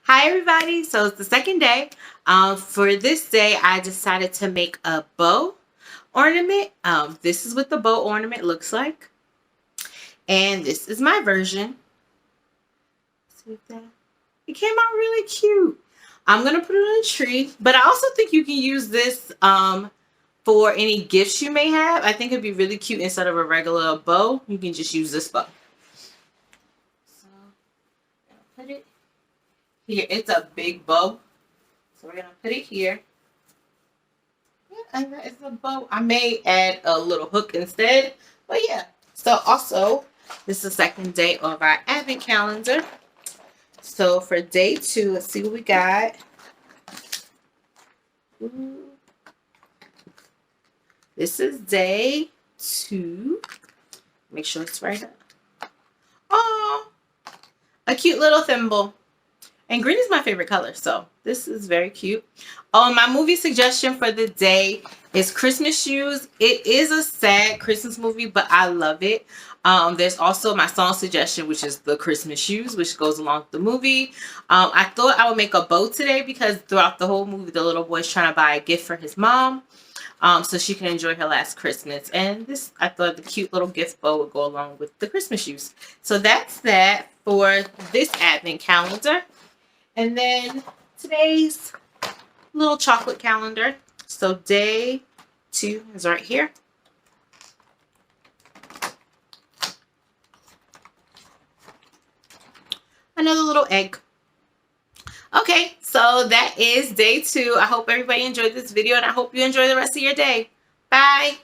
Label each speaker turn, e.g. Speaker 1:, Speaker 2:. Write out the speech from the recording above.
Speaker 1: Hi everybody, so it's the second day. For this day I decided to make a bow ornament. This is what the bow ornament looks like, and this is my version. See that? It came out really cute. I'm gonna put it on a tree, but I also think you can use this for any gifts you may have. I think it'd be really cute. Instead of a regular bow, you can just use this bow. So I'm gonna put it here. It's a big bow, so we're gonna put it here. Yeah, and that is a bow. I may add a little hook instead, but yeah. So also, this is the second day of our advent calendar. So for day 2, let's see what we got. Ooh. This is day 2. Make sure it's right up. Oh, a cute little thimble. And green is my favorite color, so this is very cute. Oh, my movie suggestion for the day is Christmas Shoes. It is a sad Christmas movie, but I love it. There's also my song suggestion, which is the Christmas Shoes, which goes along with the movie. I thought I would make a bow today because throughout the whole movie, the little boy's trying to buy a gift for his mom, so she can enjoy her last Christmas. And this, I thought the cute little gift bow would go along with the Christmas shoes. So that's that for this advent calendar. And then today's little chocolate calendar. So day 2 is right here. Another little egg. Okay, so that is day 2. I hope everybody enjoyed this video, and I hope you enjoy the rest of your day. Bye.